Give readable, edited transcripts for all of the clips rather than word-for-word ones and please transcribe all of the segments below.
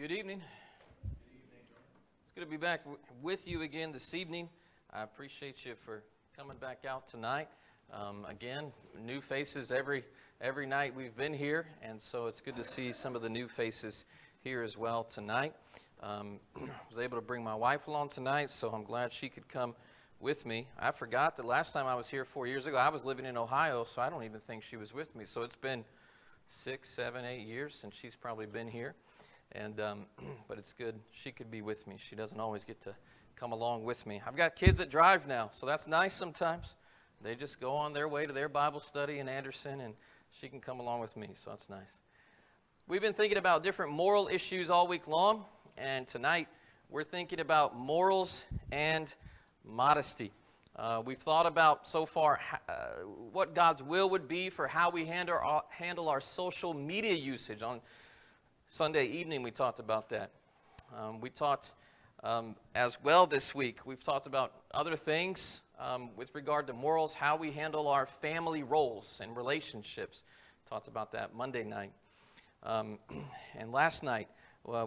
Good evening. It's good to be back with you again this evening. I appreciate you for coming back out tonight. Again, new faces every night we've been here, and so it's good to see some of the new faces here as well tonight. I was able to bring my wife along tonight, so I'm glad she could come with me. I forgot that last time I was here 4 years ago, I was living in Ohio, so I don't even think she was with me. So it's been 6, 7, 8 years since she's probably been here. And but it's good she could be with me. She doesn't always get to come along with me. I've got kids that drive now, so that's nice sometimes. They just go on their way to their Bible study in Anderson, and she can come along with me, so that's nice. We've been thinking about different moral issues all week long, and tonight we're thinking about morals and modesty. We've thought about so far what God's will would be for how we handle our social media usage. On Sunday evening, we talked about that. We talked as well this week. We've talked about other things with regard to morals, how we handle our family roles and relationships. Talked about that Monday night. And last night,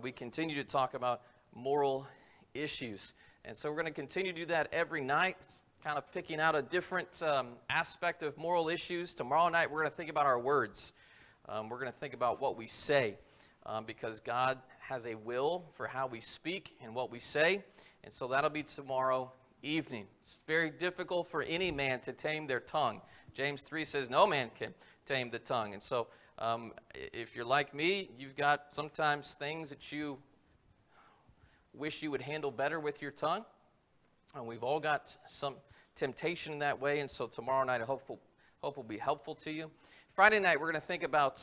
we continued to talk about moral issues. And so we're going to continue to do that every night, kind of picking out a different aspect of moral issues. Tomorrow night, we're going to think about our words. We're going to think about what we say. Because God has a will for how we speak and what we say. And so that'll be tomorrow evening. It's very difficult for any man to tame their tongue. James 3 says no man can tame the tongue. And so if you're like me, you've got sometimes things that you wish you would handle better with your tongue. And we've all got some temptation in that way. And so tomorrow night I hope will be helpful to you. Friday night we're going to think about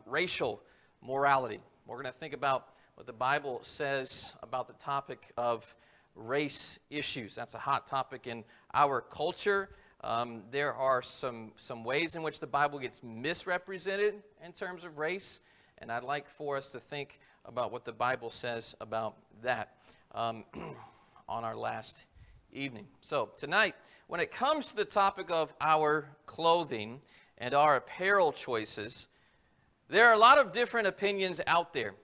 racial morality. We're going to think about what the Bible says about the topic of race issues. That's a hot topic in our culture. There are some ways in which the Bible gets misrepresented in terms of race, and I'd like for us to think about what the Bible says about that on our last evening. So tonight, when it comes to the topic of our clothing and our apparel choices, there are a lot of different opinions out there.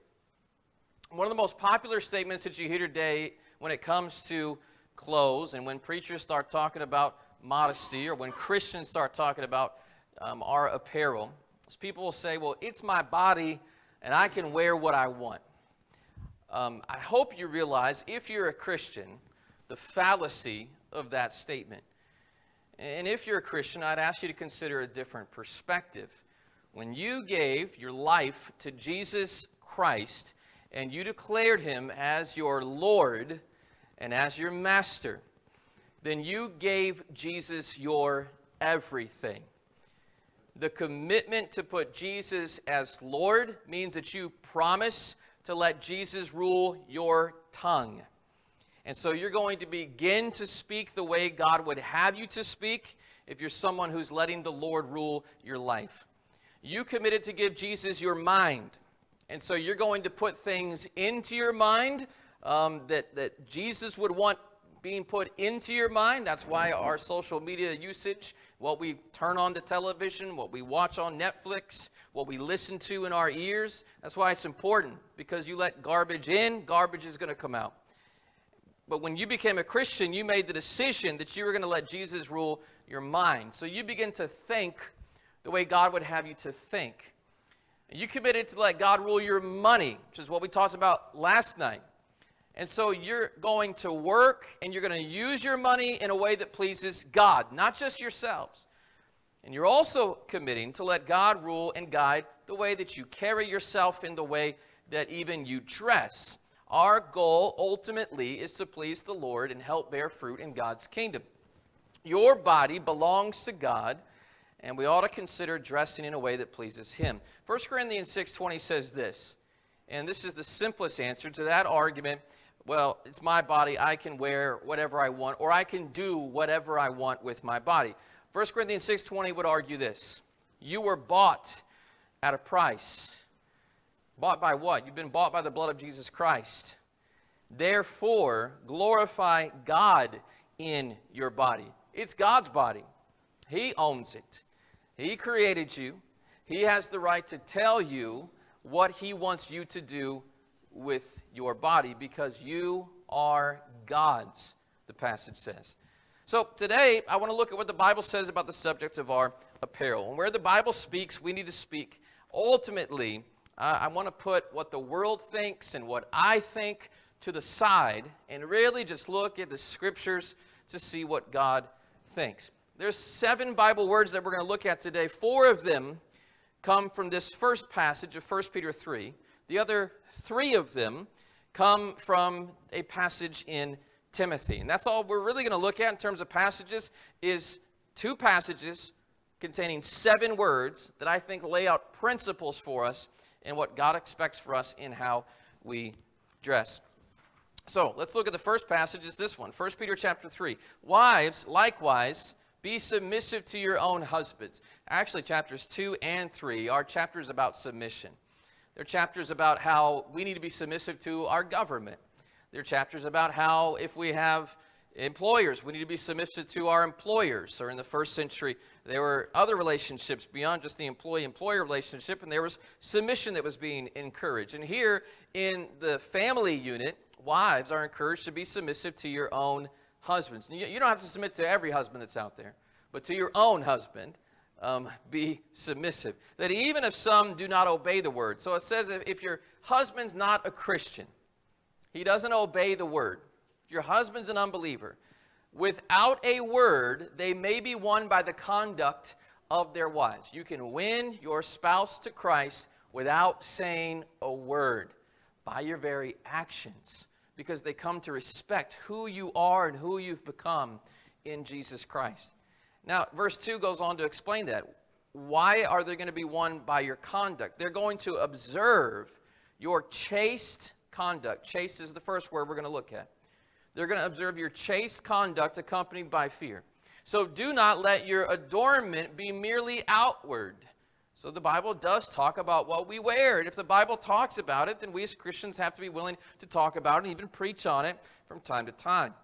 One of the most popular statements that you hear today when it comes to clothes and when preachers start talking about modesty or when Christians start talking about our apparel is people will say, well, it's my body and I can wear what I want. I hope you realize, if you're a Christian, the fallacy of that statement. And if you're a Christian, I'd ask you to consider a different perspective. When you gave your life to Jesus Christ and you declared him as your Lord and as your master, then you gave Jesus your everything. The commitment to put Jesus as Lord means that you promise to let Jesus rule your tongue. And so you're going to begin to speak the way God would have you to speak if you're someone who's letting the Lord rule your life. You committed to give Jesus your mind. And so you're going to put things into your mind that Jesus would want being put into your mind. That's why our social media usage, what we turn on the television, what we watch on Netflix, what we listen to in our ears, that's why it's important. Because you let garbage in, garbage is going to come out. But when you became a Christian, you made the decision that you were going to let Jesus rule your mind. So you begin to think the way God would have you to think. And you committed to let God rule your money, which is what we talked about last night. And so you're going to work and you're going to use your money in a way that pleases God, not just yourselves. And you're also committing to let God rule and guide the way that you carry yourself and the way that even you dress. Our goal ultimately is to please the Lord and help bear fruit in God's kingdom. Your body belongs to God, and we ought to consider dressing in a way that pleases him. 1 Corinthians 6:20 says this, and this is the simplest answer to that argument. Well, it's my body, I can wear whatever I want, or I can do whatever I want with my body. 1 Corinthians 6:20 would argue this. You were bought at a price. Bought by what? You've been bought by the blood of Jesus Christ. Therefore, glorify God in your body. It's God's body. He owns it. He created you. He has the right to tell you what he wants you to do with your body because you are God's, the passage says. So today, I want to look at what the Bible says about the subject of our apparel. And where the Bible speaks, we need to speak. Ultimately, I want to put what the world thinks and what I think to the side and really just look at the Scriptures to see what God thinks. There's 7 Bible words that we're going to look at today. 4 of them come from this first passage of 1 Peter 3. The other 3 of them come from a passage in Timothy. And that's all we're really going to look at in terms of passages is 2 passages containing 7 words that I think lay out principles for us and what God expects for us in how we dress. So let's look at the first passage. Is this one, 1 Peter chapter 3. Wives, likewise, be submissive to your own husbands. Actually, chapters 2 and 3 are chapters about submission. They're chapters about how we need to be submissive to our government. There are chapters about how if we have employers, we need to be submissive to our employers. Or in the first century, there were other relationships beyond just the employee-employer relationship, and there was submission that was being encouraged. And here in the family unit, wives are encouraged to be submissive to your own husbands. You don't have to submit to every husband that's out there, but to your own husband, be submissive. That even if some do not obey the word. So it says if your husband's not a Christian, he doesn't obey the word. Your husband's an unbeliever. Without a word, they may be won by the conduct of their wives. You can win your spouse to Christ without saying a word, by your very actions, because they come to respect who you are and who you've become in Jesus Christ. Now, verse 2 goes on to explain that. Why are they going to be won by your conduct? They're going to observe your chaste conduct. Chaste is the first word we're going to look at. They're going to observe your chaste conduct accompanied by fear. So do not let your adornment be merely outward. So the Bible does talk about what we wear. And if the Bible talks about it, then we as Christians have to be willing to talk about it and even preach on it from time to time.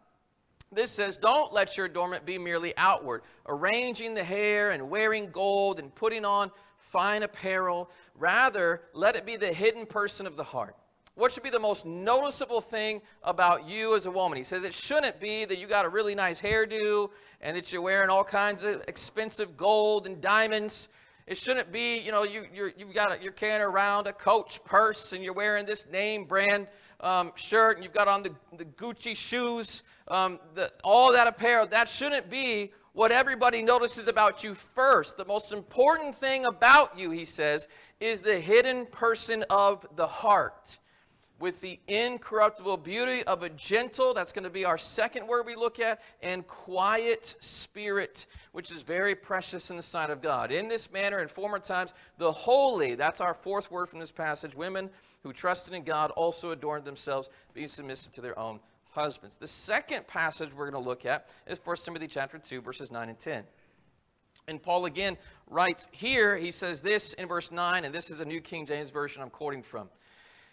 This says, don't let your adornment be merely outward, arranging the hair and wearing gold and putting on fine apparel. Rather, let it be the hidden person of the heart. What should be the most noticeable thing about you as a woman? He says it shouldn't be that you got a really nice hairdo and that you're wearing all kinds of expensive gold and diamonds. It shouldn't be, you're carrying around a Coach purse and you're wearing this name brand shirt and you've got on the Gucci shoes, all that apparel. That shouldn't be what everybody notices about you first. The most important thing about you, he says, is the hidden person of the heart. With the incorruptible beauty of a gentle, that's going to be our second word we look at, and quiet spirit, which is very precious in the sight of God. In this manner, in former times, the holy, that's our fourth word from this passage, women who trusted in God also adorned themselves, being submissive to their own husbands. The second passage we're going to look at is 1 Timothy chapter 2, verses 9 and 10. And Paul again writes here, he says this in verse 9, and this is a New King James Version I'm quoting from.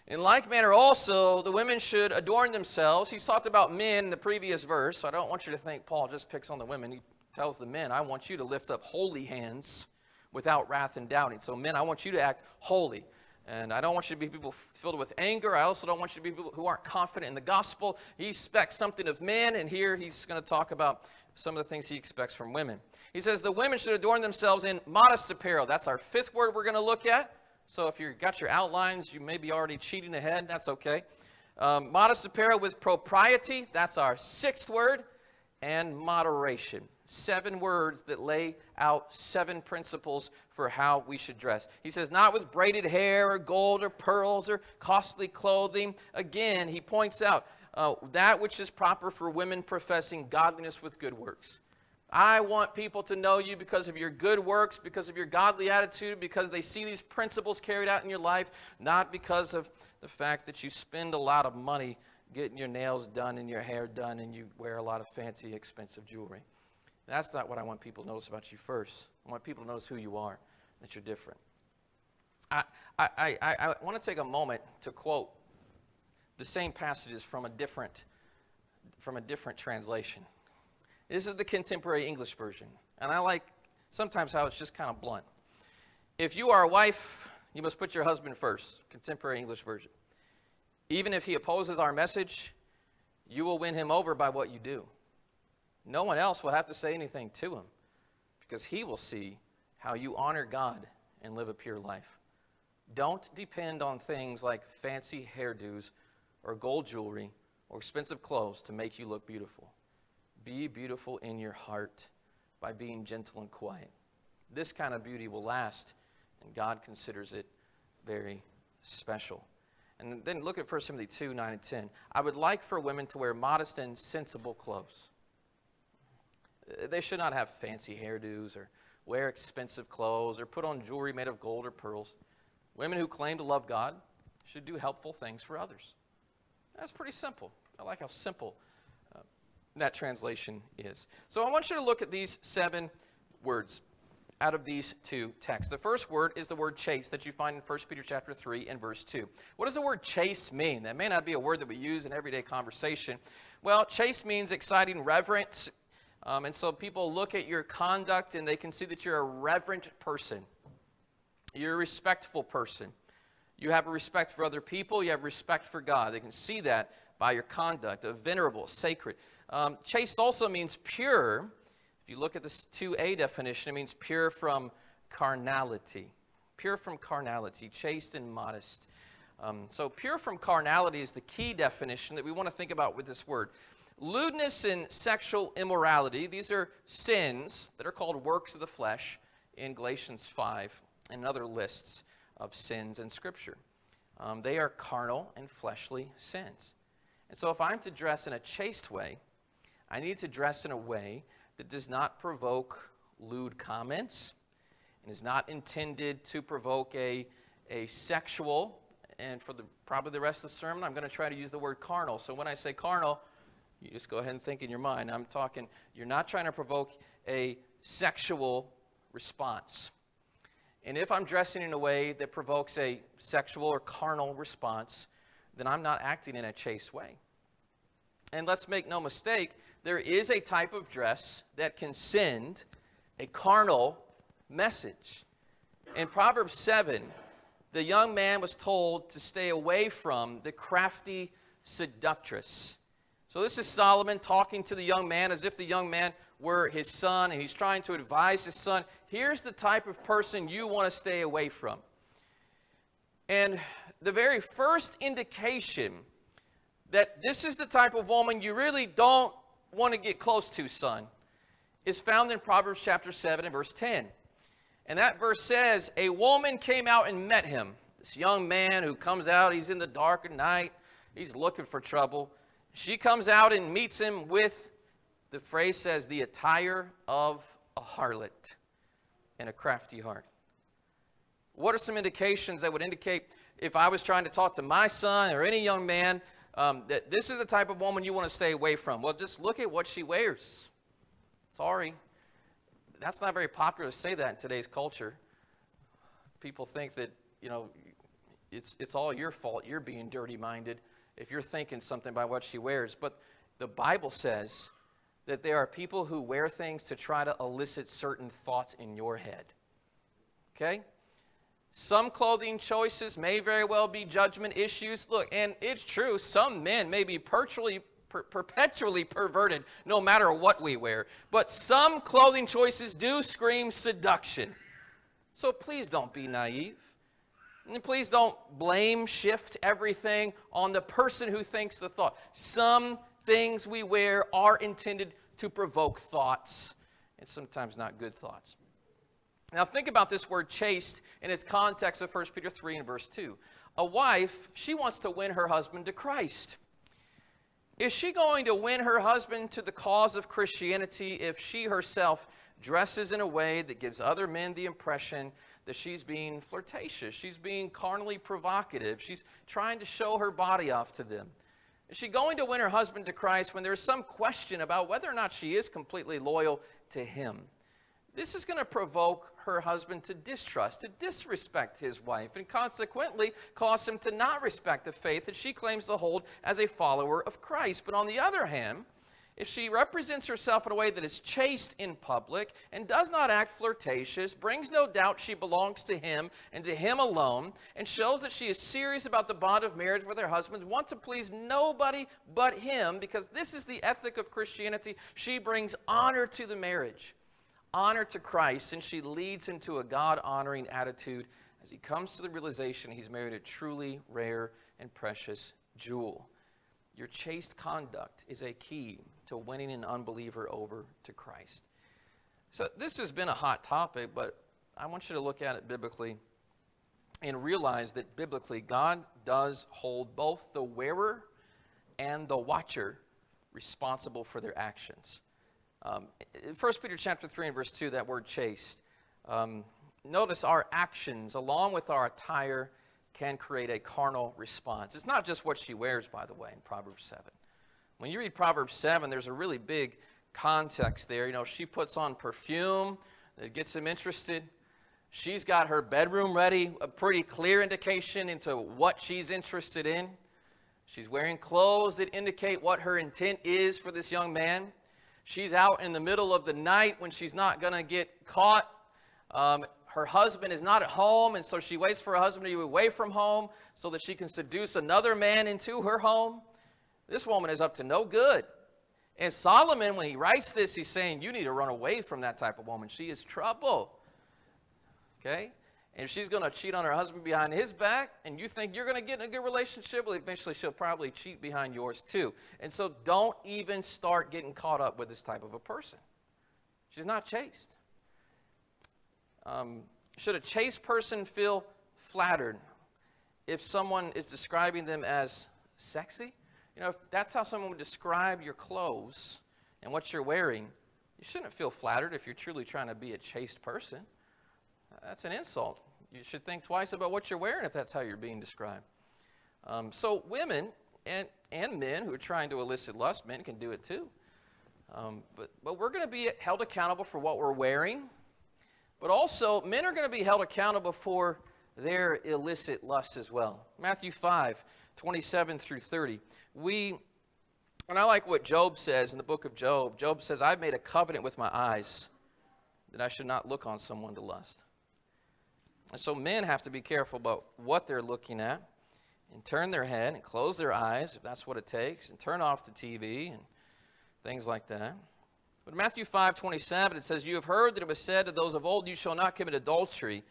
In like manner also, the women should adorn themselves. He's talked about men in the previous verse, so I don't want you to think Paul just picks on the women. He tells the men, I want you to lift up holy hands without wrath and doubting. So men, I want you to act holy. And I don't want you to be people filled with anger. I also don't want you to be people who aren't confident in the gospel. He expects something of men, and here he's going to talk about some of the things he expects from women. He says the women should adorn themselves in modest apparel. That's our fifth word we're going to look at. So if you've got your outlines, you may be already cheating ahead. That's okay. Modest apparel with propriety. That's our sixth word. And moderation. 7 words that lay out 7 principles for how we should dress. He says, not with braided hair or gold or pearls or costly clothing. Again, he points out that which is proper for women professing godliness with good works. I want people to know you because of your good works, because of your godly attitude, because they see these principles carried out in your life, not because of the fact that you spend a lot of money getting your nails done and your hair done and you wear a lot of fancy, expensive jewelry. That's not what I want people to notice about you first. I want people to notice who you are, that you're different. I want to take a moment to quote the same passages from a different translation. This is the contemporary English version, and I like sometimes how it's just kind of blunt. If you are a wife, you must put your husband first, contemporary English version. Even if he opposes our message, you will win him over by what you do. No one else will have to say anything to him because he will see how you honor God and live a pure life. Don't depend on things like fancy hairdos or gold jewelry or expensive clothes to make you look beautiful. Be beautiful in your heart by being gentle and quiet. This kind of beauty will last, and God considers it very special. And then look at 1 Timothy 2, 9 and 10. I would like for women to wear modest and sensible clothes. They should not have fancy hairdos or wear expensive clothes or put on jewelry made of gold or pearls. Women who claim to love God should do helpful things for others. That's pretty simple. I like how simple that translation is. So I want you to look at these 7 words out of these 2 texts. The first word is the word chaste that you find in 1 Peter chapter 3 and verse 2. What does the word chaste mean? That may not be a word that we use in everyday conversation. Well, chaste means exciting reverence. And so people look at your conduct and they can see that you're a reverent person. You're a respectful person. You have a respect for other people. You have respect for God. They can see that by your conduct, a venerable, sacred. Chaste also means pure. If you look at this 2a definition, it means pure from carnality. Pure from carnality, chaste and modest. So pure from carnality is the key definition that we want to think about with this word. Lewdness and sexual immorality, these are sins that are called works of the flesh in Galatians 5 and other lists of sins in Scripture. They are carnal and fleshly sins. And so if I'm to dress in a chaste way, I need to dress in a way that does not provoke lewd comments and is not intended to provoke a sexual, and for probably the rest of the sermon, I'm going to try to use the word carnal. So when I say carnal, you just go ahead and think in your mind. I'm talking, you're not trying to provoke a sexual response. And if I'm dressing in a way that provokes a sexual or carnal response, then I'm not acting in a chaste way. And let's make no mistake, there is a type of dress that can send a carnal message. In Proverbs 7, the young man was told to stay away from the crafty seductress. So this is Solomon talking to the young man as if the young man were his son, and he's trying to advise his son, here's the type of person you want to stay away from. And the very first indication that this is the type of woman you really don't want to get close to, son, is found in Proverbs chapter 7 and verse 10. And that verse says, a woman came out and met him. This young man who comes out, he's in the dark at night, he's looking for trouble. She comes out and meets him with, the phrase says, the attire of a harlot and a crafty heart. What are some indications that would indicate, if I was trying to talk to my son or any young man, that this is the type of woman you want to stay away from? Well, just look at what she wears. Sorry. That's not very popular to say that in today's culture. People think that, it's all your fault. You're being dirty-minded if you're thinking something by what she wears. But the Bible says that there are people who wear things to try to elicit certain thoughts in your head. Okay? Some clothing choices may very well be judgment issues. Look, and it's true, some men may be perpetually perverted no matter what we wear. But some clothing choices do scream seduction. So please don't be naive. And please don't shift everything on the person who thinks the thought. Some things we wear are intended to provoke thoughts, and sometimes not good thoughts. Now think about this word chaste in its context of 1 Peter 3 and verse 2. A wife, she wants to win her husband to Christ. Is she going to win her husband to the cause of Christianity if she herself dresses in a way that gives other men the impression that she's being flirtatious, she's being carnally provocative, she's trying to show her body off to them? Is she going to win her husband to Christ when there's some question about whether or not she is completely loyal to him? This is going to provoke her husband to distrust, to disrespect his wife, and consequently cause him to not respect the faith that she claims to hold as a follower of Christ. But on the other hand, if she represents herself in a way that is chaste in public and does not act flirtatious, brings no doubt she belongs to him and to him alone, and shows that she is serious about the bond of marriage with her husband, wants to please nobody but him, because this is the ethic of Christianity, she brings honor to the marriage, honor to Christ, and she leads him to a God-honoring attitude as he comes to the realization he's married a truly rare and precious jewel. Your chaste conduct is a key to winning an unbeliever over to Christ. So this has been a hot topic, but I want you to look at it biblically and realize that biblically God does hold both the wearer and the watcher responsible for their actions. 1 Peter chapter 3 and verse 2, that word chaste. Notice our actions along with our attire can create a carnal response. It's not just what she wears, by the way, in Proverbs 7. When you read Proverbs 7, there's a really big context there. You know, she puts on perfume that gets him interested. She's got her bedroom ready, a pretty clear indication into what she's interested in. She's wearing clothes that indicate what her intent is for this young man. She's out in the middle of the night when she's not going to get caught. Her husband is not at home, and so she waits for her husband to be away from home so that she can seduce another man into her home. This woman is up to no good. And Solomon, when he writes this, he's saying, you need to run away from that type of woman. She is trouble. Okay? And if she's going to cheat on her husband behind his back, and you think you're going to get in a good relationship, well, eventually she'll probably cheat behind yours too. And so don't even start getting caught up with this type of a person. She's not chaste. Should a chaste person feel flattered if someone is describing them as sexy? You know, if that's how someone would describe your clothes and what you're wearing, you shouldn't feel flattered if you're truly trying to be a chaste person. That's an insult. You should think twice about what you're wearing if that's how you're being described. So women and men who are trying to elicit lust, men can do it too. But we're going to be held accountable for what we're wearing. But also, men are going to be held accountable for their illicit lust as well. Matthew 5, 27 through 30. And I like what Job says in the book of Job. Job says, I've made a covenant with my eyes that I should not look on someone to lust. And so men have to be careful about what they're looking at and turn their head and close their eyes, if that's what it takes, and turn off the TV and things like that. But in Matthew 5:27, it says, you have heard that it was said to those of old, you shall not commit adultery.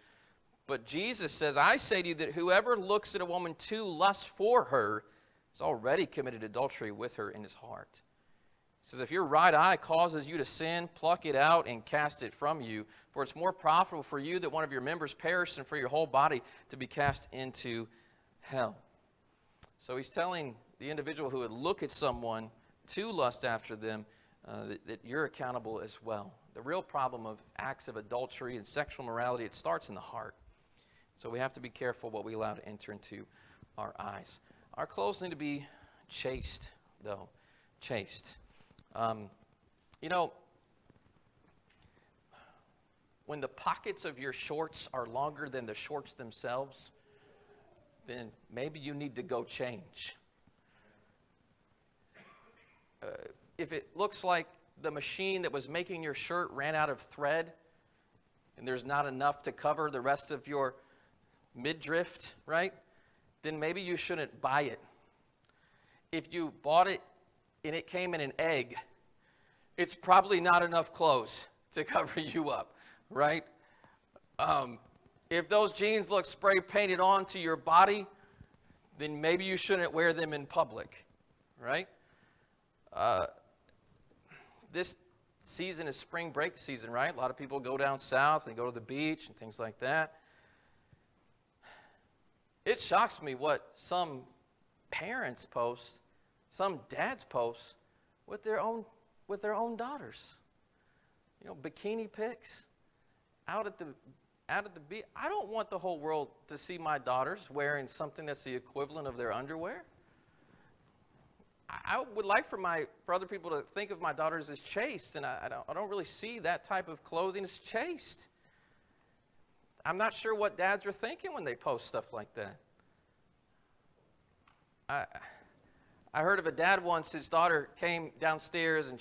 But Jesus says, I say to you that whoever looks at a woman to lust for her has already committed adultery with her in his heart. He says, if your right eye causes you to sin, pluck it out and cast it from you. For it's more profitable for you that one of your members perish than for your whole body to be cast into hell. So he's telling the individual who would look at someone to lust after them, that you're accountable as well. The real problem of acts of adultery and sexual morality, it starts in the heart. So we have to be careful what we allow to enter into our eyes. Our clothes need to be chaste, though. Chaste. You know, when the pockets of your shorts are longer than the shorts themselves, then maybe you need to go change. If it looks like the machine that was making your shirt ran out of thread and there's not enough to cover the rest of your midriff, right? Then maybe you shouldn't buy it. If you bought it and it came in an egg, it's probably not enough clothes to cover you up, right? If those jeans look spray painted onto your body, then maybe you shouldn't wear them in public, right? This season is spring break season, right? A lot of people go down south and go to the beach and things like that. It shocks me what some parents post, some dads post with their own daughters. You know, bikini pics out at the beach. I don't want the whole world to see my daughters wearing something that's the equivalent of their underwear. I would like for other people to think of my daughters as chaste, and I don't really see that type of clothing as chaste. I'm not sure what dads are thinking when they post stuff like that. I heard of a dad once, his daughter came downstairs and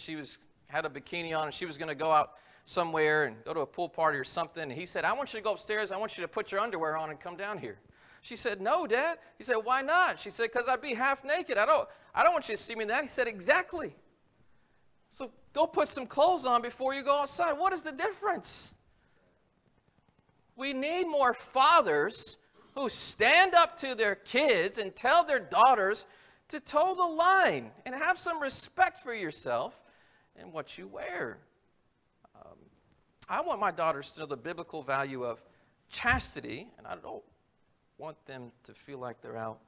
had a bikini on and she was going to go out somewhere and go to a pool party or something. And he said, I want you to go upstairs. I want you to put your underwear on and come down here. She said, no, Dad. He said, why not? She said, because I'd be half naked. I don't want you to see me in that. He said, exactly. So go put some clothes on before you go outside. What is the difference? We need more fathers who stand up to their kids and tell their daughters to toe the line and have some respect for yourself and what you wear. I want my daughters to know the biblical value of chastity, and I don't want them to feel like they're out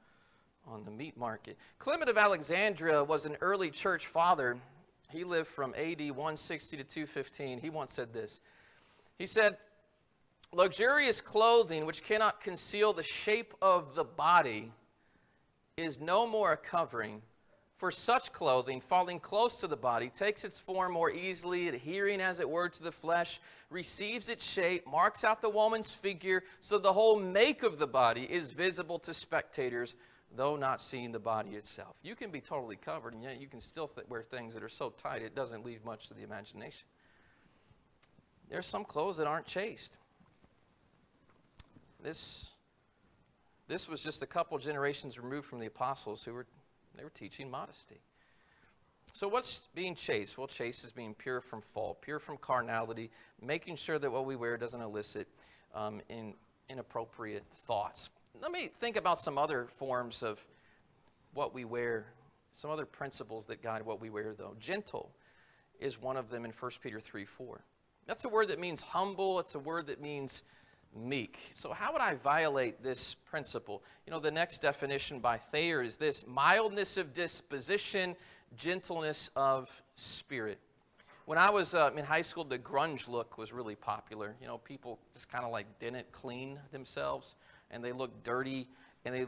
on the meat market. Clement of Alexandria was an early church father. He lived from AD 160 to 215. He once said this. He said, luxurious clothing which cannot conceal the shape of the body is no more a covering. For such clothing, falling close to the body, takes its form more easily, adhering as it were to the flesh, receives its shape, marks out the woman's figure, so the whole make of the body is visible to spectators, though not seeing the body itself. You can be totally covered, and yet you can still wear things that are so tight it doesn't leave much to the imagination. There's some clothes that aren't chaste. This was just a couple generations removed from the apostles who were teaching modesty. So what's being chaste? Well, chaste is being pure from fault, pure from carnality, making sure that what we wear doesn't elicit inappropriate thoughts. Let me think about some other forms of what we wear, some other principles that guide what we wear, though. Gentle is one of them in 1 Peter 3:4. That's a word that means humble. It's a word that means meek. So how would I violate this principle? The next definition by Thayer is this: mildness of disposition, gentleness of spirit. When I was in high school, the grunge look was really popular. People just kind of like didn't clean themselves, and they looked dirty, and they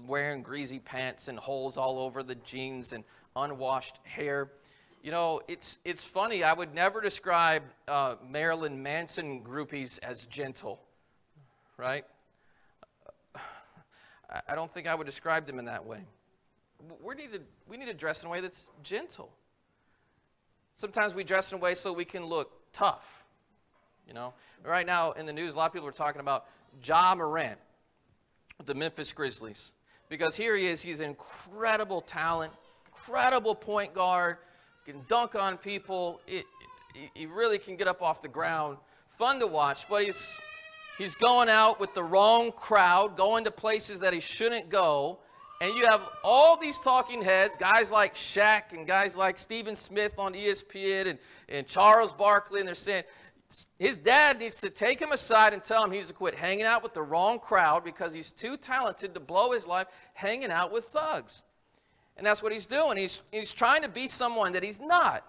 wearing greasy pants and holes all over the jeans and unwashed hair. It's funny. I would never describe Marilyn Manson groupies as gentle. Right? I don't think I would describe them in that way. We need to dress in a way that's gentle. Sometimes we dress in a way so we can look tough. Right now in the news, a lot of people are talking about Ja Morant with the Memphis Grizzlies. Because here he is, he's an incredible talent, incredible point guard, can dunk on people. He really can get up off the ground. Fun to watch, but He's going out with the wrong crowd, going to places that he shouldn't go. And you have all these talking heads, guys like Shaq and guys like Stephen Smith on ESPN and Charles Barkley, and they're saying his dad needs to take him aside and tell him he needs to quit hanging out with the wrong crowd because he's too talented to blow his life hanging out with thugs. And that's what he's doing. He's trying to be someone that he's not.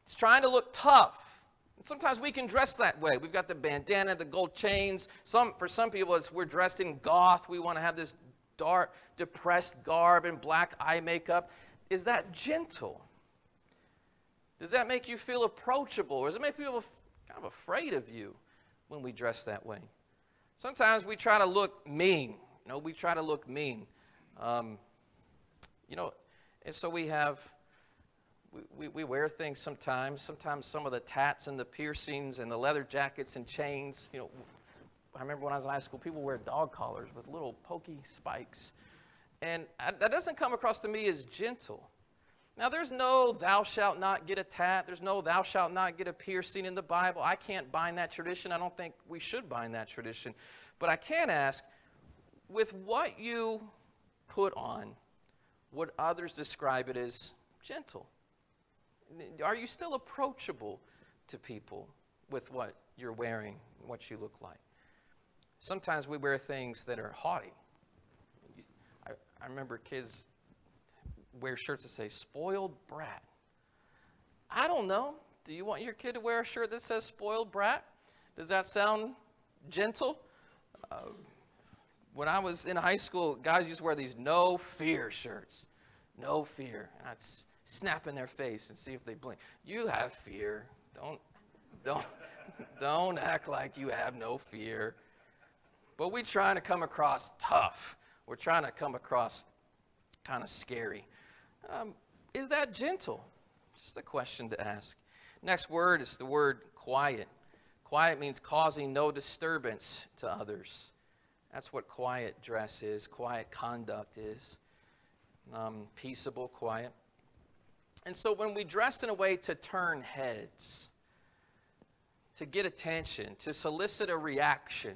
He's trying to look tough. Sometimes we can dress that way. We've got the bandana, the gold chains. For some people, we're dressed in goth. We want to have this dark, depressed garb and black eye makeup. Is that gentle? Does that make you feel approachable? Or does it make people kind of afraid of you when we dress that way? Sometimes we try to look mean. We try to look mean. And so we have... We wear things sometimes some of the tats and the piercings and the leather jackets and chains. I remember when I was in high school, people wear dog collars with little pokey spikes. And that doesn't come across to me as gentle. Now, there's no thou shalt not get a tat. There's no thou shalt not get a piercing in the Bible. I can't bind that tradition. I don't think we should bind that tradition. But I can ask, with what you put on, would others describe it as gentle? Are you still approachable to people with what you're wearing, what you look like? Sometimes we wear things that are haughty. I remember kids wear shirts that say, spoiled brat. I don't know. Do you want your kid to wear a shirt that says spoiled brat? Does that sound gentle? When I was in high school, guys used to wear these no fear shirts. No fear. And I'd snap in their face and see if they blink. You have fear. Don't act like you have no fear. But we're trying to come across tough. We're trying to come across kind of scary. Is that gentle? Just a question to ask. Next word is the word quiet. Quiet means causing no disturbance to others. That's what quiet dress is, quiet conduct is. Peaceable, quiet. And so when we dress in a way to turn heads, to get attention, to solicit a reaction,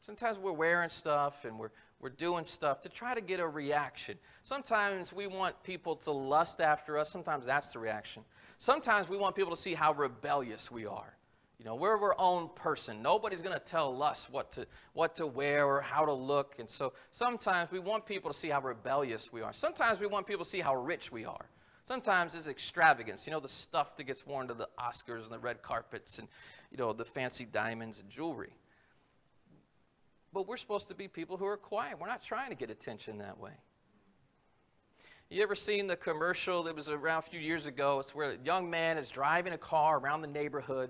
sometimes we're wearing stuff and we're doing stuff to try to get a reaction. Sometimes we want people to lust after us. Sometimes that's the reaction. Sometimes we want people to see how rebellious we are. You know, we're our own person. Nobody's going to tell us what to wear or how to look. And so sometimes we want people to see how rebellious we are. Sometimes we want people to see how rich we are. Sometimes it's extravagance. You know, the stuff that gets worn to the Oscars and the red carpets and, you know, the fancy diamonds and jewelry. But we're supposed to be people who are quiet. We're not trying to get attention that way. You ever seen the commercial that was around a few years ago? It's where a young man is driving a car around the neighborhood.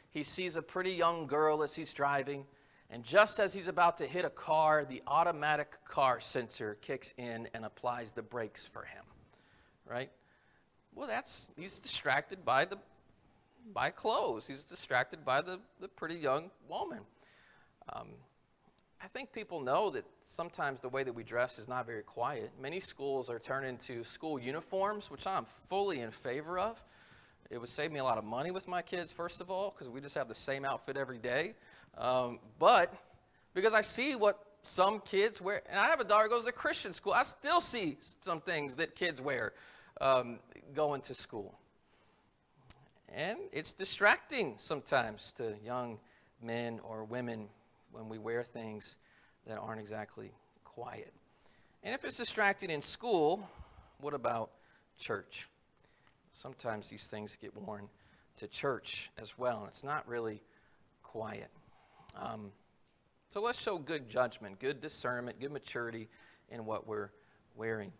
He sees a pretty young girl as he's driving, and just as he's about to hit a car, the automatic car sensor kicks in and applies the brakes for him, right? Well, he's distracted by clothes. He's distracted by the pretty young woman. I think people know that sometimes the way that we dress is not very quiet. Many schools are turned into school uniforms, which I'm fully in favor of. It would save me a lot of money with my kids, first of all, because we just have the same outfit every day. But because I see what some kids wear, and I have a daughter who goes to Christian school, I still see some things that kids wear going to school. And it's distracting sometimes to young men or women when we wear things that aren't exactly quiet. And if it's distracting in school, what about church? Sometimes these things get worn to church as well, and it's not really quiet. So let's show good judgment, good discernment, good maturity in what we're wearing.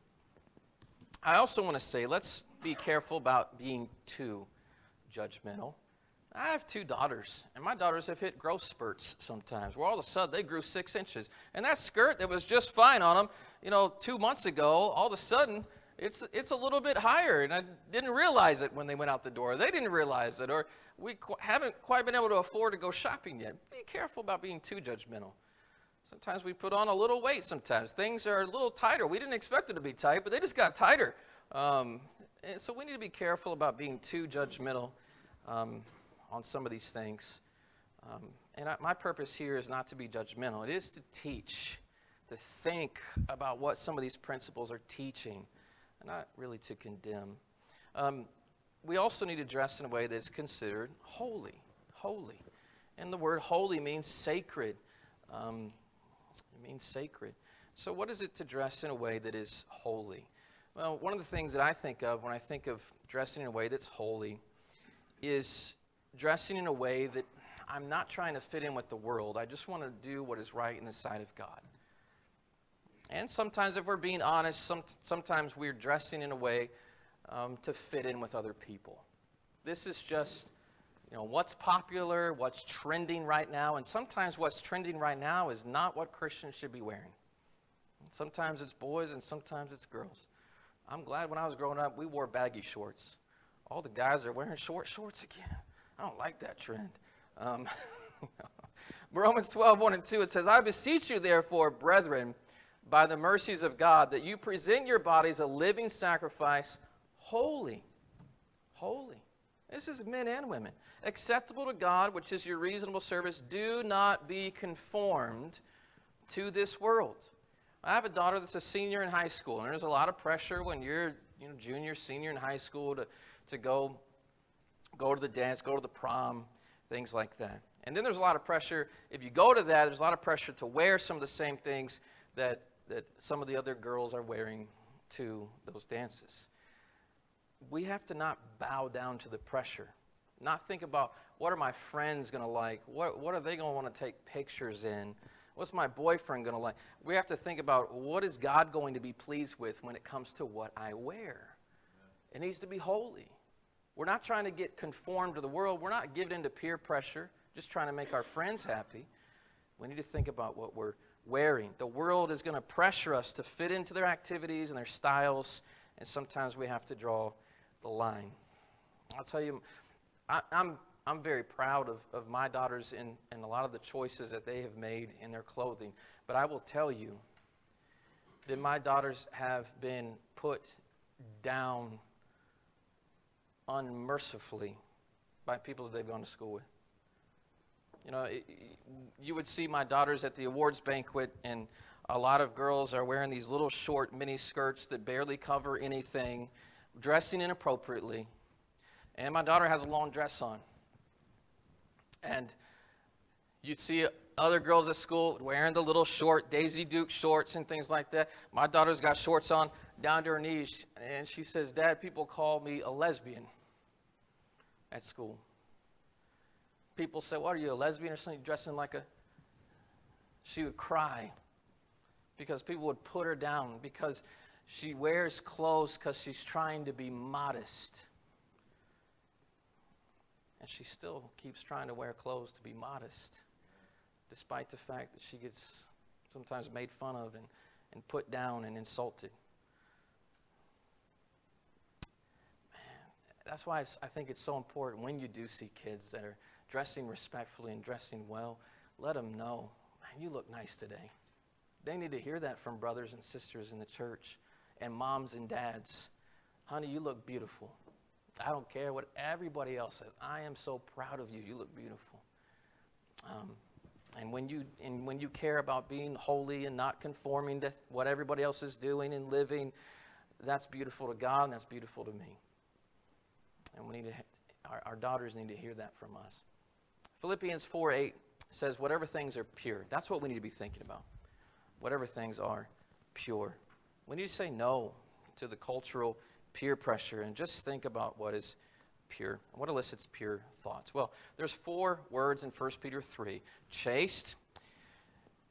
I also want to say, let's be careful about being too judgmental. I have 2 daughters, and my daughters have hit growth spurts sometimes, where all of a sudden they grew 6 inches. And that skirt that was just fine on them, 2 months ago, all of a sudden, it's a little bit higher, and I didn't realize it when they went out the door. They didn't realize it, or we haven't quite been able to afford to go shopping yet. Be careful about being too judgmental. Sometimes we put on a little weight sometimes. Things are a little tighter. We didn't expect it to be tight, but they just got tighter. And so we need to be careful about being too judgmental on some of these things. My purpose here is not to be judgmental. It is to teach, to think about what some of these principles are teaching, and not really to condemn. We also need to dress in a way that's considered holy. Holy. And the word holy means sacred. It means sacred. So what is it to dress in a way that is holy? Well, one of the things that I think of when I think of dressing in a way that's holy is dressing in a way that I'm not trying to fit in with the world. I just want to do what is right in the sight of God. And sometimes, if we're being honest, sometimes we're dressing in a way to fit in with other people. This is just, what's popular, what's trending right now. And sometimes what's trending right now is not what Christians should be wearing. Sometimes it's boys and sometimes it's girls. I'm glad when I was growing up, we wore baggy shorts. All the guys are wearing short shorts again. I don't like that trend. Romans 12:1-2, it says, I beseech you, therefore, brethren, by the mercies of God, that you present your bodies a living sacrifice, holy. Holy. This is men and women. Acceptable to God, which is your reasonable service. Do not be conformed to this world. I have a daughter that's a senior in high school, and there's a lot of pressure when you're junior, senior in high school to go to the dance, go to the prom, things like that. And then there's a lot of pressure. If you go to that, there's a lot of pressure to wear some of the same things that some of the other girls are wearing to those dances. We have to not bow down to the pressure. Not think about, what are my friends going to like? What are they going to want to take pictures in? What's my boyfriend going to like? We have to think about, what is God going to be pleased with when it comes to what I wear? It needs to be holy. We're not trying to get conformed to the world. We're not giving in to peer pressure, just trying to make our friends happy. We need to think about what we're wearing. The world is going to pressure us to fit into their activities and their styles, and sometimes we have to draw the line. I'll tell you, I'm very proud of my daughters and a lot of the choices that they have made in their clothing. But I will tell you that my daughters have been put down unmercifully by people that they've gone to school with. You know, you would see my daughters at the awards banquet, and a lot of girls are wearing these little short mini skirts that barely cover anything, dressing inappropriately. And my daughter has a long dress on. And you'd see other girls at school wearing the little short Daisy Duke shorts and things like that. My daughter's got shorts on down to her knees, and she says, "Dad, people call me a lesbian at school." People say, "What, are you a lesbian or something? You're dressing like a..." She would cry because people would put her down because she wears clothes because she's trying to be modest. And she still keeps trying to wear clothes to be modest, despite the fact that she gets sometimes made fun of and put down and insulted. Man, that's why I think it's so important when you do see kids that are dressing respectfully and dressing well, let them know, "Man, you look nice today." They need to hear that from brothers and sisters in the church and moms and dads. "Honey, you look beautiful. I don't care what everybody else says. I am so proud of you. You look beautiful." And when you care about being holy and not conforming to what everybody else is doing and living, that's beautiful to God and that's beautiful to me. And we need our daughters need to hear that from us. Philippians 4:8 says, "Whatever things are pure." That's what we need to be thinking about. Whatever things are pure. We need to say no to the cultural peer pressure and just think about what is pure. What elicits pure thoughts? Well, there's 4 words in 1 Peter 3. Chaste.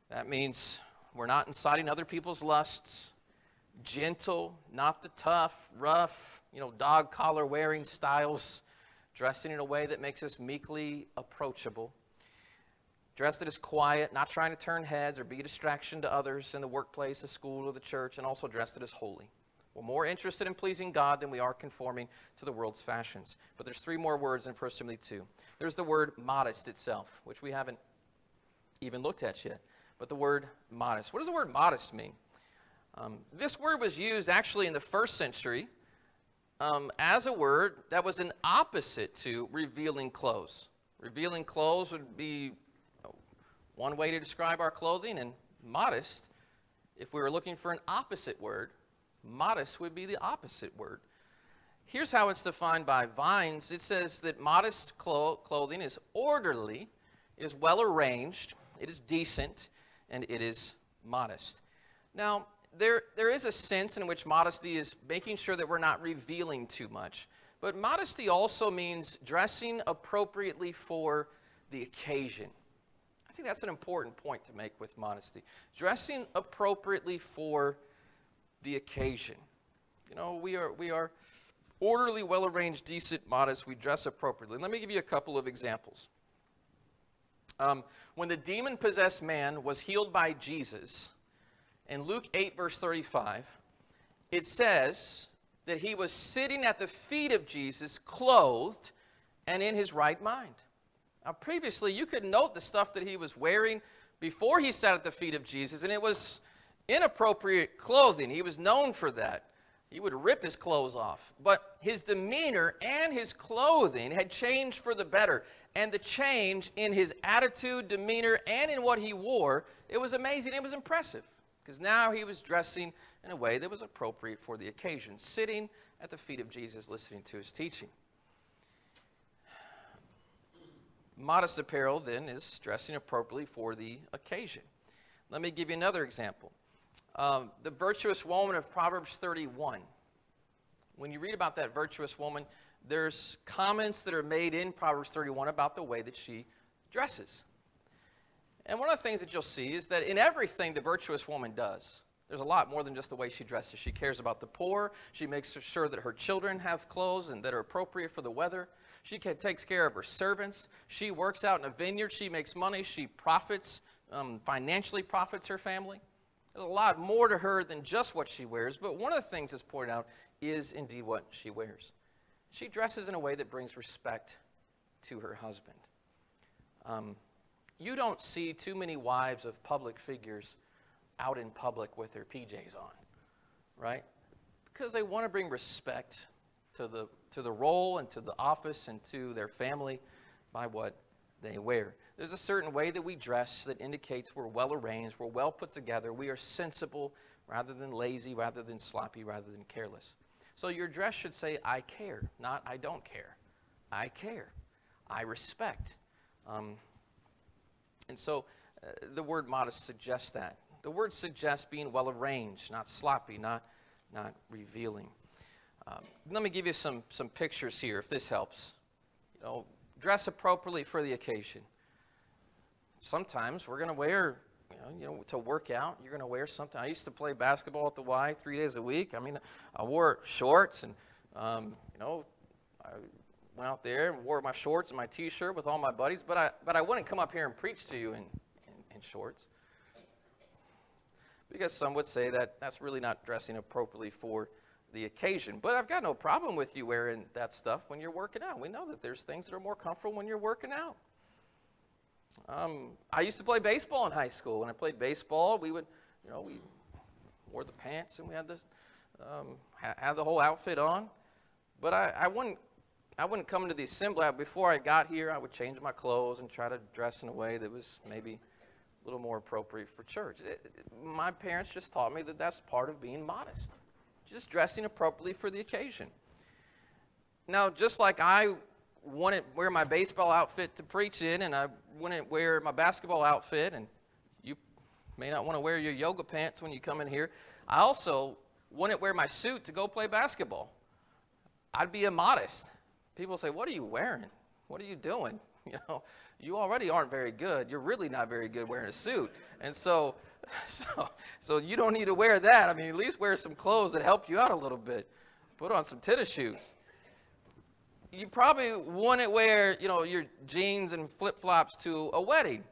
That means we're not inciting other people's lusts. Gentle, not the tough, rough, dog collar wearing styles. Dressing in a way that makes us meekly approachable. Dress that is quiet, not trying to turn heads or be a distraction to others in the workplace, the school, or the church, and also dress that is holy. We're more interested in pleasing God than we are conforming to the world's fashions. But there's 3 more words in 1 Timothy 2. There's the word modest itself, which we haven't even looked at yet. But the word modest. What does the word modest mean? This word was used actually in the 1st century as a word that was an opposite to revealing clothes. Revealing clothes would be one way to describe our clothing, and modest, if we were looking for an opposite word, modest would be the opposite word. Here's how it's defined by Vines. It says that modest clothing is orderly, it is well arranged, it is decent, and it is modest. Now, there is a sense in which modesty is making sure that we're not revealing too much. But modesty also means dressing appropriately for the occasion. I think that's an important point to make with modesty. Dressing appropriately for the occasion. We are orderly, well-arranged, decent, modest. We dress appropriately. Let me give you a couple of examples. When the demon-possessed man was healed by Jesus, in Luke 8, verse 35, it says that he was sitting at the feet of Jesus, clothed and in his right mind. Now, previously, you could note the stuff that he was wearing before he sat at the feet of Jesus, and it was inappropriate clothing. He was known for that. He would rip his clothes off. But his demeanor and his clothing had changed for the better. And the change in his attitude, demeanor, and in what he wore, it was amazing. It was impressive. Because now he was dressing in a way that was appropriate for the occasion, sitting at the feet of Jesus, listening to his teaching. Modest apparel, then, is dressing appropriately for the occasion. Let me give you another example. The virtuous woman of Proverbs 31. When you read about that virtuous woman, there's comments that are made in Proverbs 31 about the way that she dresses. And one of the things that you'll see is that in everything the virtuous woman does, there's a lot more than just the way she dresses. She cares about the poor. She makes sure that her children have clothes and that are appropriate for the weather. She takes care of her servants. She works out in a vineyard. She makes money. She profits financially profits her family. There's a lot more to her than just what she wears, but one of the things that's pointed out is indeed what she wears. She dresses in a way that brings respect to her husband. You don't see too many wives of public figures out in public with their PJs on, right? Because they want to bring respect to the role and to the office and to their family by what they wear. There's a certain way that we dress that indicates we're well arranged, we're well put together, we are sensible rather than lazy, rather than sloppy, rather than careless. So your dress should say, I care, not I don't care. I care. I respect. And so the word modest suggests that. The word suggests being well arranged, not sloppy, not revealing. Let me give you some pictures here, if this helps. Dress appropriately for the occasion. Sometimes we're going to wear, to work out, you're going to wear something. I used to play basketball at the Y 3 days a week. I wore shorts and, I went out there and wore my shorts and my T-shirt with all my buddies, but I wouldn't come up here and preach to you in shorts. Because some would say that that's really not dressing appropriately for the occasion. But I've got no problem with you wearing that stuff when you're working out. We know that there's things that are more comfortable when you're working out. I used to play baseball in high school. When I played baseball, we would, we wore the pants and we had this, had the whole outfit on. But I wouldn't come to the assembly. Before I got here, I would change my clothes and try to dress in a way that was maybe a little more appropriate for church. My parents just taught me that that's part of being modest. Just dressing appropriately for the occasion. Now, just like I wouldn't wear my baseball outfit to preach in, and I wouldn't wear my basketball outfit, and you may not want to wear your yoga pants when you come in here, I also wouldn't wear my suit to go play basketball. I'd be immodest. People say, what are you wearing? What are you doing? You already aren't very good. You're really not very good wearing a suit. And so you don't need to wear that. At least wear some clothes that help you out a little bit. Put on some tennis shoes. You probably wouldn't wear, your jeans and flip-flops to a wedding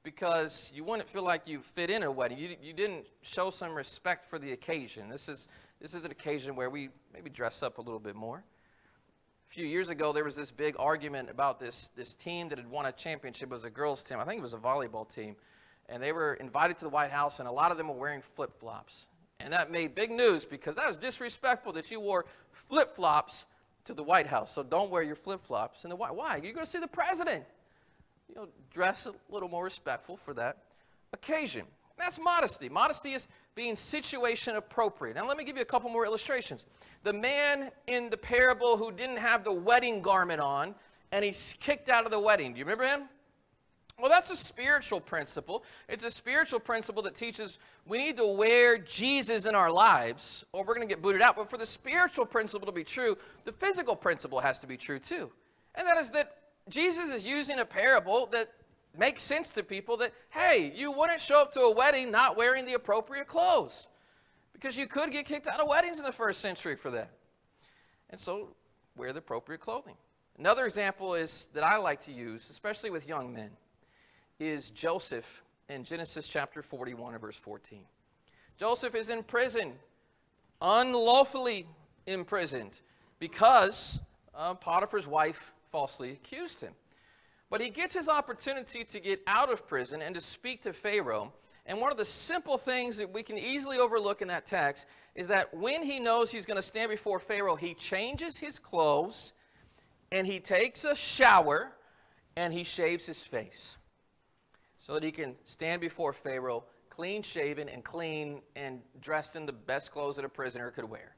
because you wouldn't feel like you fit in a wedding. You didn't show some respect for the occasion. This is an occasion where we maybe dress up a little bit more. A few years ago, there was this big argument about this team that had won a championship. It was a girls' team. I think it was a volleyball team. And they were invited to the White House, and a lot of them were wearing flip-flops. And that made big news because that was disrespectful that you wore flip-flops to the White House. So don't wear your flip-flops. And why? You're going to see the president. Dress a little more respectful for that occasion. That's modesty. Modesty is being situation appropriate. Now let me give you a couple more illustrations. The man in the parable who didn't have the wedding garment on, and he's kicked out of the wedding. Do you remember him? Well, that's a spiritual principle. It's a spiritual principle that teaches we need to wear Jesus in our lives, or we're going to get booted out. But for the spiritual principle to be true, the physical principle has to be true too. And that is that Jesus is using a parable that makes sense to people that, hey, you wouldn't show up to a wedding not wearing the appropriate clothes. Because you could get kicked out of weddings in the first century for that. And so, wear the appropriate clothing. Another example is that I like to use, especially with young men, is Joseph in Genesis chapter 41 and verse 14. Joseph is in prison, unlawfully imprisoned, because Potiphar's wife falsely accused him. But he gets his opportunity to get out of prison and to speak to Pharaoh. And one of the simple things that we can easily overlook in that text is that when he knows he's going to stand before Pharaoh, he changes his clothes and he takes a shower and he shaves his face so that he can stand before Pharaoh clean shaven and clean and dressed in the best clothes that a prisoner could wear.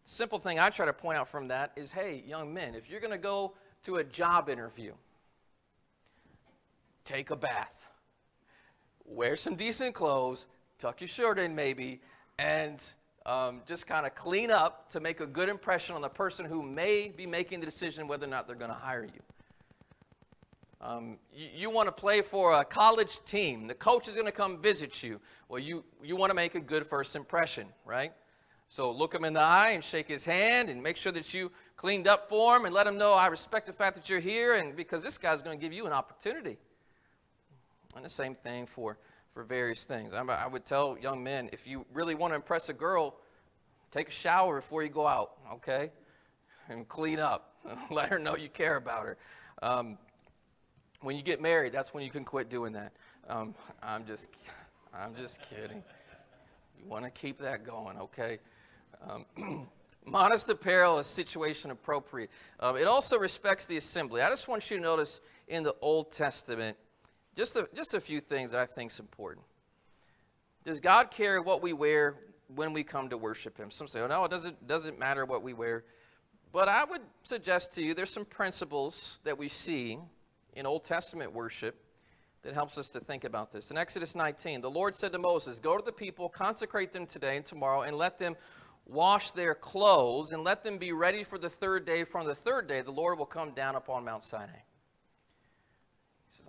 Simple thing I try to point out from that is, hey, young men, if you're going to go to a job interview, take a bath, wear some decent clothes, tuck your shirt in maybe, and just kind of clean up to make a good impression on the person who may be making the decision whether or not they're going to hire you. You want to play for a college team. The coach is going to come visit you. Well, you want to make a good first impression, right? So look him in the eye and shake his hand and make sure that you cleaned up for him and let him know I respect the fact that you're here and because this guy's going to give you an opportunity. And the same thing for various things. I would tell young men, if you really want to impress a girl, take a shower before you go out, okay? And clean up. Let her know you care about her. When you get married, that's when you can quit doing that. I'm just kidding. You want to keep that going, okay? Modest apparel is situation appropriate. It also respects the assembly. I just want you to notice in the Old Testament, just a few things that I think is important. Does God care what we wear when we come to worship him? Some say, oh, no, it doesn't matter what we wear. But I would suggest to you there's some principles that we see in Old Testament worship that helps us to think about this. In Exodus 19, the Lord said to Moses, go to the people, consecrate them today and tomorrow, and let them wash their clothes, and let them be ready for the third day. For on the third day, the Lord will come down upon Mount Sinai. He says,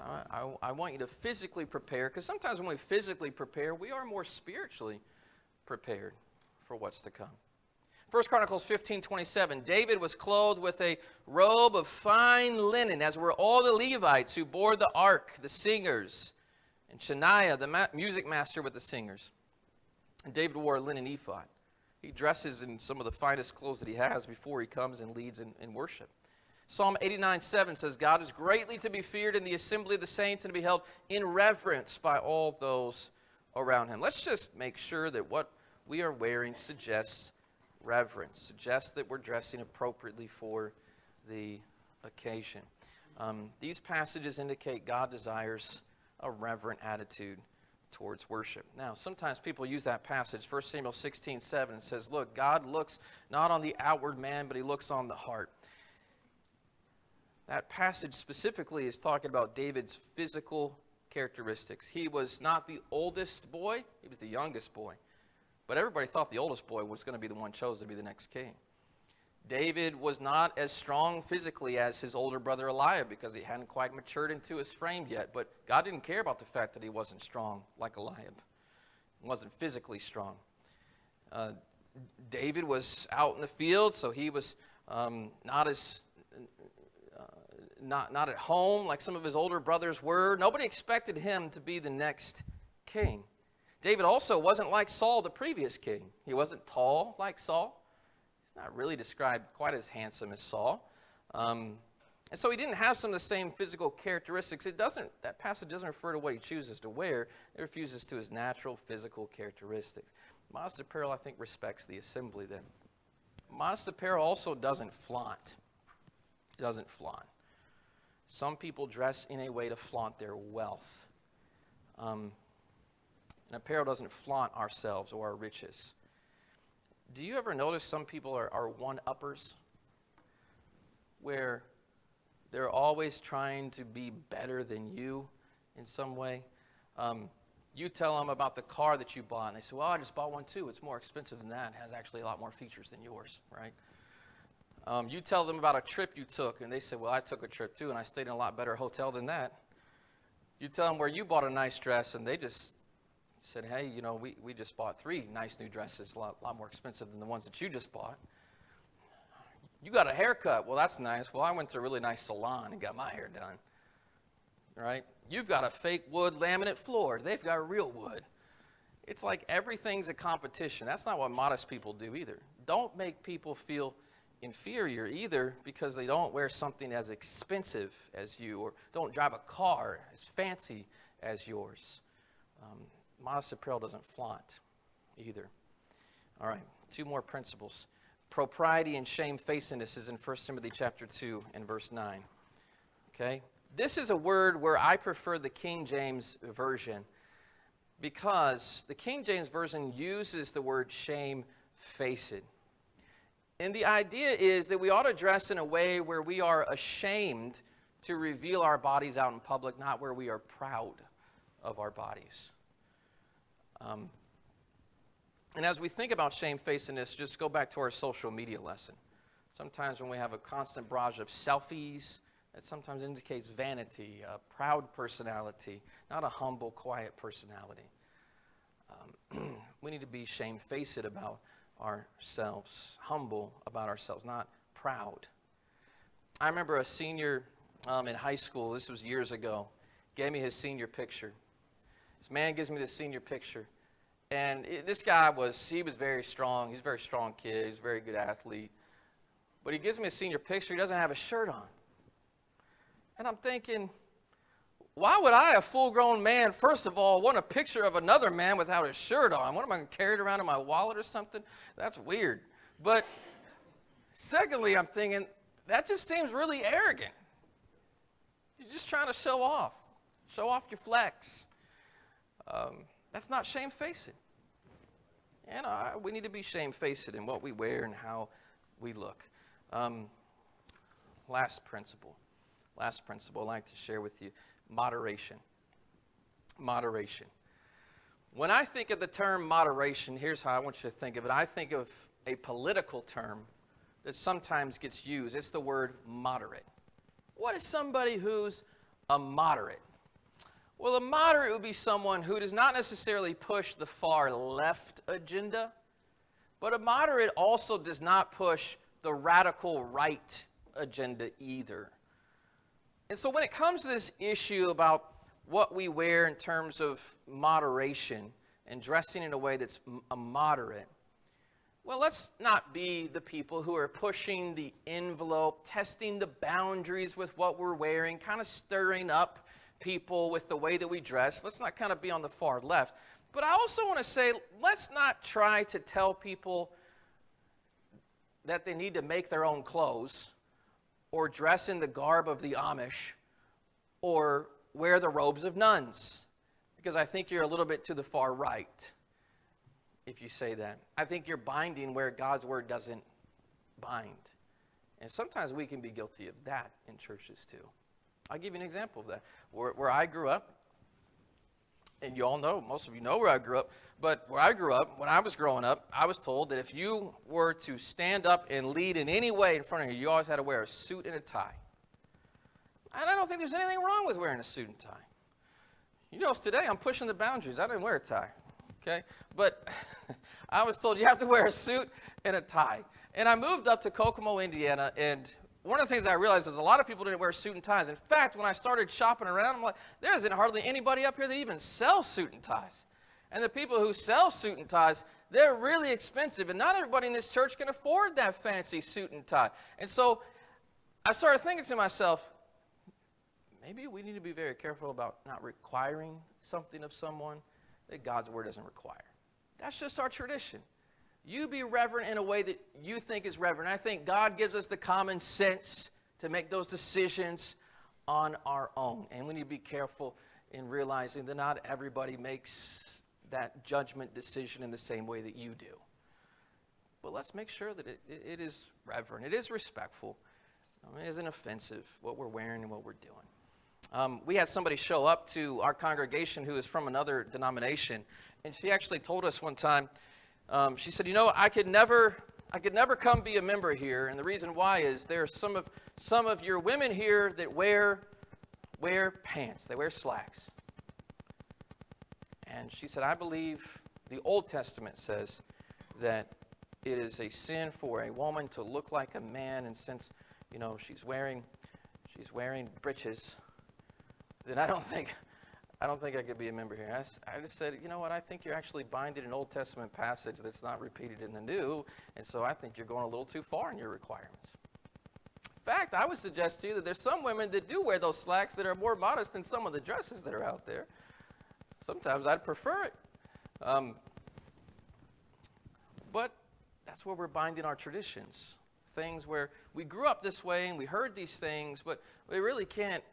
I want you to physically prepare, because sometimes when we physically prepare, we are more spiritually prepared for what's to come. 1 Chronicles 15:27, David was clothed with a robe of fine linen, as were all the Levites who bore the ark, the singers, and Shaniah, the music master with the singers. And David wore a linen ephod. He dresses in some of the finest clothes that he has before he comes and leads in worship. Psalm 89:7 says, God is greatly to be feared in the assembly of the saints and to be held in reverence by all those around him. Let's just make sure that what we are wearing suggests reverence, suggests that we're dressing appropriately for the occasion. These passages indicate God desires a reverent attitude towards worship. Now, sometimes people use that passage, 1 Samuel 16:7, and says, look, God looks not on the outward man, but he looks on the heart. That passage specifically is talking about David's physical characteristics. He was not the oldest boy, he was the youngest boy. But everybody thought the oldest boy was going to be the one chosen to be the next king. David was not as strong physically as his older brother Eliab because he hadn't quite matured into his frame yet. But God didn't care about the fact that he wasn't strong like Eliab. He wasn't physically strong. David was out in the field, so he was not at home like some of his older brothers were. Nobody expected him to be the next king. David also wasn't like Saul, the previous king. He wasn't tall like Saul. He's not really described quite as handsome as Saul. And so he didn't have some of the same physical characteristics. That passage doesn't refer to what he chooses to wear. It refers to his natural physical characteristics. Modest apparel, I think, respects the assembly then. Modest apparel also doesn't flaunt. It doesn't flaunt. Some people dress in a way to flaunt their wealth. And apparel doesn't flaunt ourselves or our riches. Do you ever notice some people are one-uppers? Where they're always trying to be better than you in some way. You tell them about the car that you bought, and they say, well, I just bought one too. It's more expensive than that. It has actually a lot more features than yours, right? You tell them about a trip you took, and they say, well, I took a trip too, and I stayed in a lot better hotel than that. You tell them where you bought a nice dress, and they just said, hey, we just bought 3 nice new dresses, a lot more expensive than the ones that you just bought. You got a haircut. Well, that's nice. Well, I went to a really nice salon and got my hair done. Right? You've got a fake wood laminate floor. They've got real wood. It's like everything's a competition. That's not what modest people do either. Don't make people feel inferior either because they don't wear something as expensive as you or don't drive a car as fancy as yours. Modest apparel doesn't flaunt either. All right, 2 more principles. Propriety and shamefacedness is in 1 Timothy chapter 2 and verse 9. Okay? This is a word where I prefer the King James Version because the King James Version uses the word shamefaced. And the idea is that we ought to dress in a way where we are ashamed to reveal our bodies out in public, not where we are proud of our bodies. And as we think about shamefacedness, just go back to our social media lesson. Sometimes when we have a constant barrage of selfies, that sometimes indicates vanity, a proud personality, not a humble, quiet personality. We need to be shamefaced about ourselves, humble about ourselves, not proud. I remember a senior in high school, this was years ago, gave me his senior picture. This man gives me the senior picture. And this guy was very strong. He's a very strong kid. He's a very good athlete. But he gives me a senior picture. He doesn't have a shirt on. And I'm thinking, why would I, a full-grown man, first of all, want a picture of another man without his shirt on? What am I going to carry it around in my wallet or something? That's weird. But secondly, I'm thinking, that just seems really arrogant. You're just trying to show off your flex. That's not shamefaced. And we need to be shamefaced in what we wear and how we look. Last principle I'd like to share with you, moderation. Moderation. When I think of the term moderation, here's how I want you to think of it. I think of a political term that sometimes gets used. It's the word moderate. What is somebody who's a moderate? Well, a moderate would be someone who does not necessarily push the far left agenda, but a moderate also does not push the radical right agenda either. And so when it comes to this issue about what we wear in terms of moderation and dressing in a way that's a moderate, well, let's not be the people who are pushing the envelope, testing the boundaries with what we're wearing, kind of stirring up people with the way that we dress. Let's not kind of be on the far left. But I also want to say, let's not try to tell people that they need to make their own clothes or dress in the garb of the Amish or wear the robes of nuns, because I think you're a little bit to the far right if you say that. I think you're binding where God's word doesn't bind. And sometimes we can be guilty of that in churches too. I'll give you an example of that. Where I grew up, and you all know, most of you know where I grew up, but where I grew up, when I was growing up, I was told that if you were to stand up and lead in any way in front of you always had to wear a suit and a tie. And I don't think there's anything wrong with wearing a suit and tie. You notice today I'm pushing the boundaries. I didn't wear a tie, okay? But I was told you have to wear a suit and a tie. And I moved up to Kokomo, Indiana, and one of the things I realized is a lot of people didn't wear suit and ties. In fact, when I started shopping around, I'm like, there isn't hardly anybody up here that even sells suit and ties. And the people who sell suit and ties, they're really expensive, and not everybody in this church can afford that fancy suit and tie. And so I started thinking to myself, maybe we need to be very careful about not requiring something of someone that God's word doesn't require. That's just our tradition. You be reverent in a way that you think is reverent. I think God gives us the common sense to make those decisions on our own. And we need to be careful in realizing that not everybody makes that judgment decision in the same way that you do. But let's make sure that it is reverent. It is respectful. It isn't offensive, what we're wearing and what we're doing. We had somebody show up to our congregation who is from another denomination. And she actually told us one time, she said, I could never come be a member here, and the reason why is there are some of your women here that wear pants, they wear slacks. And she said, I believe the Old Testament says that it is a sin for a woman to look like a man, and since she's wearing breeches, then I don't think I could be a member here. I just said, you know what, I think you're actually binding an Old Testament passage that's not repeated in the New, and so I think you're going a little too far in your requirements. In fact, I would suggest to you that there's some women that do wear those slacks that are more modest than some of the dresses that are out there. Sometimes I'd prefer it. But that's where we're binding our traditions. Things where we grew up this way and we heard these things, but we really can't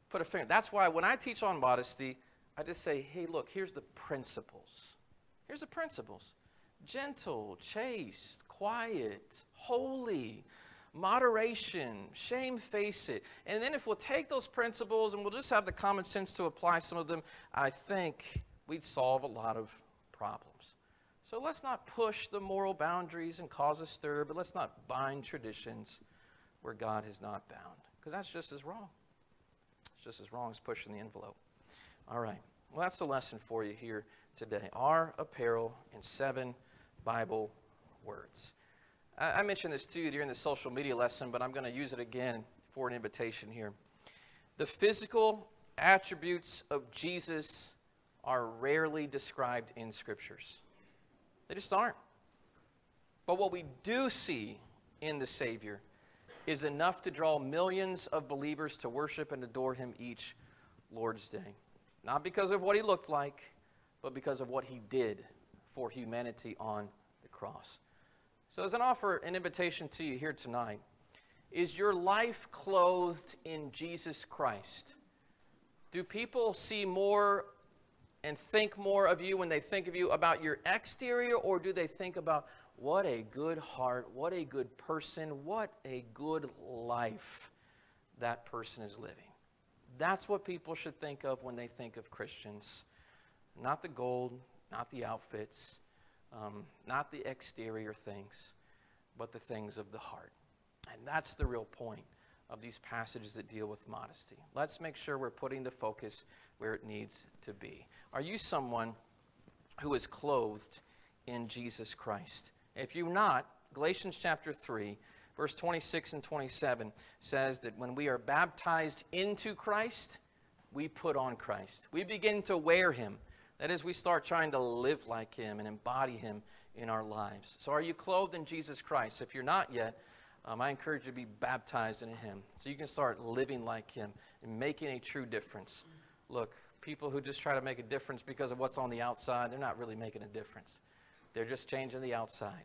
put a finger. That's why when I teach on modesty, I just say, hey, look, here's the principles. Here's the principles. Gentle, chaste, quiet, holy, moderation, shamefaced. And then if we'll take those principles and we'll just have the common sense to apply some of them, I think we'd solve a lot of problems. So let's not push the moral boundaries and cause a stir, but let's not bind traditions where God has not bound, because that's just as wrong. It's just as wrong as pushing the envelope. All right. Well, that's the lesson for you here today. Our apparel in 7 Bible words. I mentioned this to you during the social media lesson, but I'm going to use it again for an invitation here. The physical attributes of Jesus are rarely described in Scriptures. They just aren't. But what we do see in the Savior is enough to draw millions of believers to worship and adore him each Lord's Day. Not because of what he looked like, but because of what he did for humanity on the cross. So as an invitation to you here tonight, is your life clothed in Jesus Christ? Do people see more and think more of you when they think of you about your exterior, or do they think about what a good heart, what a good person, what a good life that person is living? That's what people should think of when they think of Christians. Not the gold, not the outfits, not the exterior things, but the things of the heart. And that's the real point of these passages that deal with modesty. Let's make sure we're putting the focus where it needs to be. Are you someone who is clothed in Jesus Christ? If you're not, Galatians chapter 3, verse 26 and 27 says that when we are baptized into Christ, we put on Christ. We begin to wear him. That is, we start trying to live like him and embody him in our lives. So are you clothed in Jesus Christ? If you're not yet, I encourage you to be baptized in him so you can start living like him and making a true difference. Look, people who just try to make a difference because of what's on the outside, they're not really making a difference. They're just changing the outside.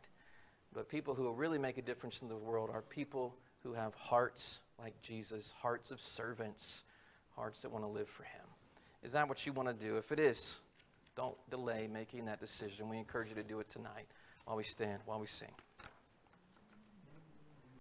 But people who will really make a difference in the world are people who have hearts like Jesus, hearts of servants, hearts that want to live for him. Is that what you want to do? If it is, don't delay making that decision. We encourage you to do it tonight while we stand, while we sing.